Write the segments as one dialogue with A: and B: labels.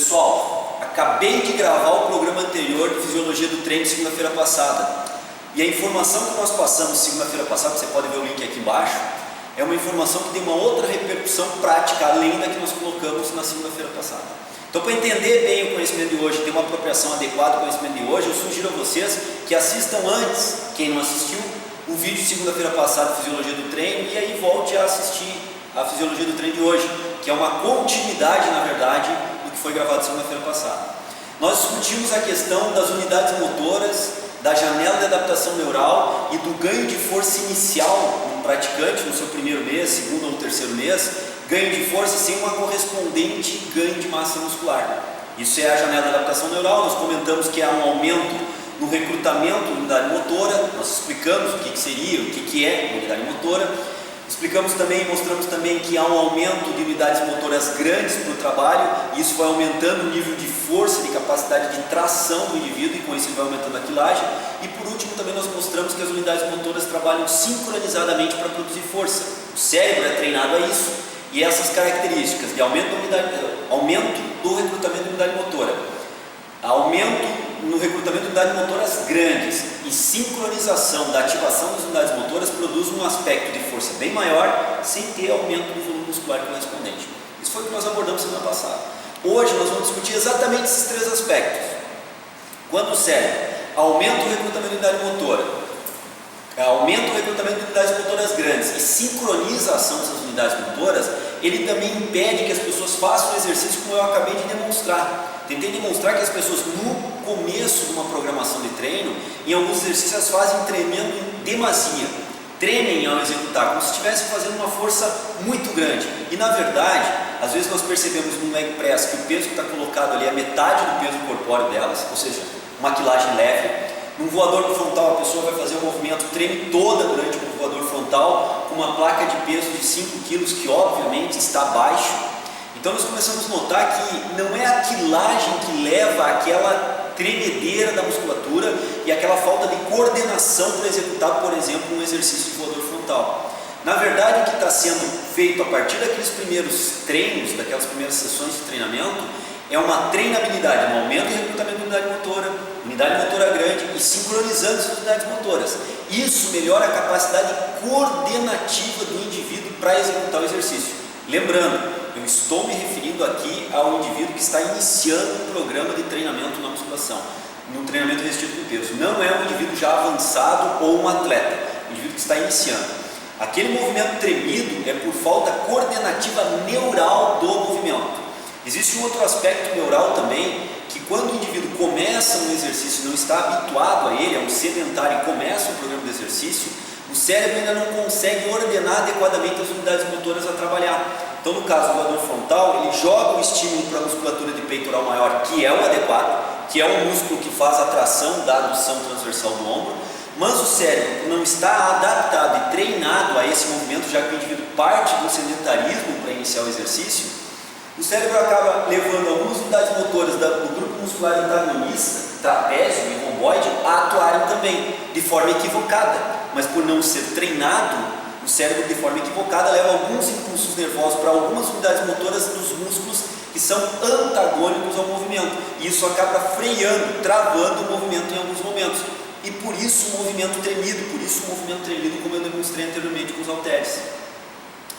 A: Pessoal, acabei de gravar o programa anterior de Fisiologia do Treino segunda-feira passada. E a informação que nós passamos segunda-feira passada, você pode ver o link aqui embaixo, é uma informação que tem uma outra repercussão prática, além da que nós colocamos na segunda-feira passada. Então, para entender bem o conhecimento de hoje, ter uma apropriação adequada do conhecimento de hoje, eu sugiro a vocês que assistam antes, quem não assistiu, o vídeo de segunda-feira passada de Fisiologia do Treino, e aí volte a assistir a Fisiologia do Treino de hoje, que é uma continuidade, na verdade, do que foi gravado segunda-feira passada. Nós discutimos a questão das unidades motoras, da janela de adaptação neural e do ganho de força inicial no praticante no seu primeiro mês, segundo ou terceiro mês, ganho de força sem uma correspondente ganho de massa muscular. Isso é a janela de adaptação neural. Nós comentamos que há um aumento no recrutamento de unidade motora, nós explicamos o que seria, o que é unidade motora. Explicamos também, mostramos também que há um aumento de unidades motoras grandes para o trabalho, e isso vai aumentando o nível de força, de capacidade de tração do indivíduo, e com isso ele vai aumentando a quilagem. E por último também nós mostramos que as unidades motoras trabalham sincronizadamente para produzir força. O cérebro é treinado a isso, e essas características de aumento do recrutamento de unidade motora, aumento no recrutamento de unidades motoras grandes e sincronização da ativação das unidades motoras produz um aspecto de força bem maior sem ter aumento do volume muscular correspondente. Isso foi o que nós abordamos semana passada. Hoje nós vamos discutir exatamente esses três aspectos. Quando o cérebro aumenta o recrutamento de unidade motora, aumenta o recrutamento de unidades motoras grandes e sincroniza a ação dessas unidades motoras, ele também impede que as pessoas façam o exercício como eu acabei de demonstrar. Tentei demonstrar que as pessoas no começo de uma programação de treino, em alguns exercícios elas fazem tremendo em demasia, tremem ao executar, como se estivessem fazendo uma força muito grande. E na verdade, às vezes nós percebemos no leg press que o peso que está colocado ali é metade do peso corpóreo delas, ou seja, uma quilagem leve. Num voador frontal, a pessoa vai fazer um movimento, treme toda durante o voador frontal, com uma placa de peso de 5 kg, que obviamente está baixo. Então nós começamos a notar que não é a quilagem que leva àquela tremedeira da musculatura e aquela falta de coordenação para executar, por exemplo, um exercício de voador frontal. Na verdade, o que está sendo feito a partir daqueles primeiros treinos, daquelas primeiras sessões de treinamento, é uma treinabilidade, um aumento e recrutamento de unidade motora grande e sincronizando as unidades motoras. Isso melhora a capacidade coordenativa do indivíduo para executar o exercício. Lembrando, eu estou me referindo aqui ao indivíduo que está iniciando um programa de treinamento na musculação, no treinamento resistido com peso. Não é um indivíduo já avançado ou um atleta, um indivíduo que está iniciando. Aquele movimento tremido é por falta coordenativa neural do movimento. Existe um outro aspecto neural também, que quando o indivíduo começa um exercício e não está habituado a ele, é um sedentário e começa um programa de exercício, o cérebro ainda não consegue ordenar adequadamente as unidades motoras a trabalhar. Então, no caso do voador frontal, ele joga o estímulo para a musculatura de peitoral maior, que é o adequado, que é o músculo que faz a tração da adução transversal do ombro, mas o cérebro não está adaptado e treinado a esse movimento, já que o indivíduo parte do sedentarismo para iniciar o exercício. O cérebro acaba levando algumas unidades motoras do grupo muscular antagonista, trapézio e romboide, a atuarem também de forma equivocada, mas por não ser treinado, o cérebro de forma equivocada leva alguns impulsos nervosos para algumas unidades motoras dos músculos que são antagônicos ao movimento, e isso acaba freando, travando o movimento em alguns momentos, e por isso o movimento tremido, como eu demonstrei anteriormente com os halteres.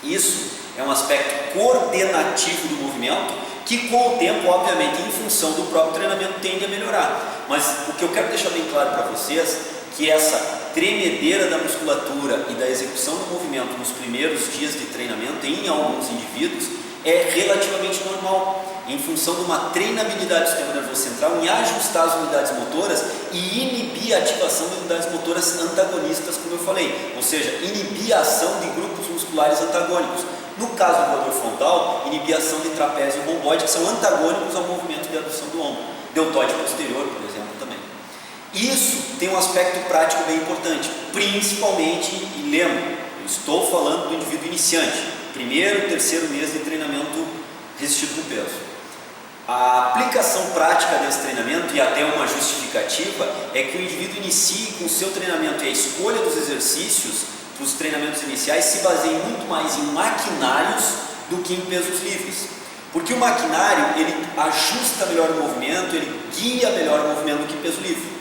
A: Isso é um aspecto coordenativo do movimento que com o tempo, obviamente, em função do próprio treinamento, tende a melhorar. Mas o que eu quero deixar bem claro para vocês, que essa tremedeira da musculatura e da execução do movimento nos primeiros dias de treinamento em alguns indivíduos é relativamente normal, em função de uma treinabilidade do sistema nervoso central em ajustar as unidades motoras e inibir a ativação de unidades motoras antagonistas, como eu falei, ou seja, inibir a ação de grupos musculares antagônicos. No caso do voador frontal, inibir a ação de trapézio e romboide, que são antagônicos ao movimento de adução do ombro, deltoide posterior, por exemplo, também. Isso tem um aspecto prático bem importante, principalmente, e lembra, eu estou falando do indivíduo iniciante, primeiro, terceiro mês de treinamento resistido com peso. A aplicação prática desse treinamento, e até uma justificativa, é que o indivíduo inicie com o seu treinamento e a escolha dos exercícios para os treinamentos iniciais se baseiem muito mais em maquinários do que em pesos livres. Porque o maquinário, ele ajusta melhor o movimento, ele guia melhor o movimento do que peso livre.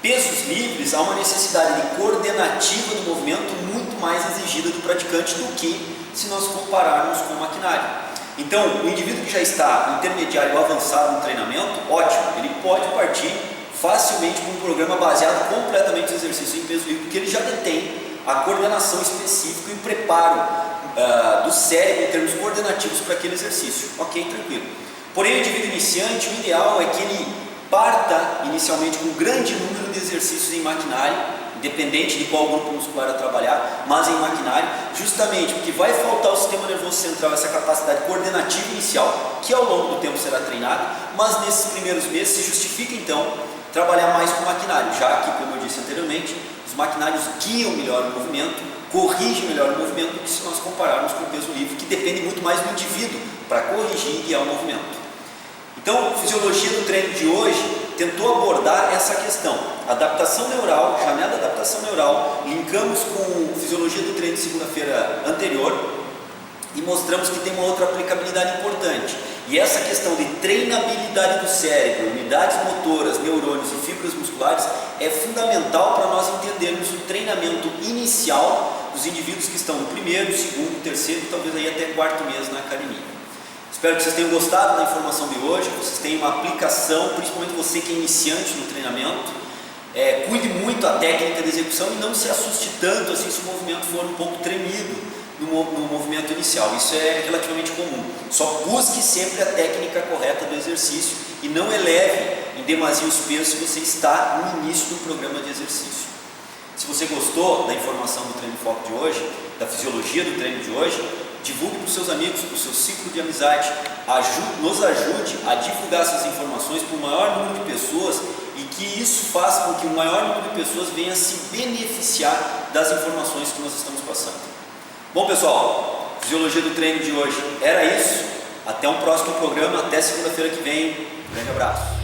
A: Pesos livres, há uma necessidade de coordenativa do movimento muito mais exigida do praticante do que se nós compararmos com o maquinário. Então, o indivíduo que já está intermediário ou avançado no treinamento, ótimo, ele pode partir facilmente para um programa baseado completamente no exercício em peso livre, porque ele já detém a coordenação específica e o preparo do cérebro em termos coordenativos para aquele exercício. Ok, tranquilo. Porém, o indivíduo iniciante, o ideal é que ele parta inicialmente com um grande número de exercícios em maquinário, independente de qual grupo muscular a trabalhar, mas em maquinário, justamente porque vai faltar ao sistema nervoso central essa capacidade coordenativa inicial, que ao longo do tempo será treinada, mas nesses primeiros meses se justifica então trabalhar mais com maquinário, já que, como eu disse anteriormente, os maquinários guiam melhor o movimento, corrigem melhor o movimento do que se nós compararmos com o peso livre, que depende muito mais do indivíduo para corrigir e guiar o movimento. Então, a fisiologia do treino de hoje tentou abordar essa questão, adaptação neural, janela de adaptação neural, linkamos com a fisiologia do treino de segunda-feira anterior e mostramos que tem uma outra aplicabilidade importante. E essa questão de treinabilidade do cérebro, unidades motoras, neurônios e fibras musculares é fundamental para nós entendermos o treinamento inicial dos indivíduos que estão no primeiro, segundo, terceiro e talvez aí até quarto mês na academia. Espero que vocês tenham gostado da informação de hoje, que vocês tenham uma aplicação, principalmente você que é iniciante no treinamento. Cuide muito a técnica de execução e não se assuste tanto assim se o movimento for um pouco tremido no movimento inicial. Isso é relativamente comum. Só busque sempre a técnica correta do exercício e não eleve em demasia os pesos se você está no início do programa de exercício. Se você gostou da informação do Treino em Foco de hoje, da fisiologia do treino de hoje, divulgue para os seus amigos, para o seu ciclo de amizade, nos ajude a divulgar essas informações para o maior número de pessoas e que isso faça com que o maior número de pessoas venha se beneficiar das informações que nós estamos passando. Bom pessoal, fisiologia do treino de hoje era isso. Até um próximo programa, até segunda-feira que vem. Um grande abraço.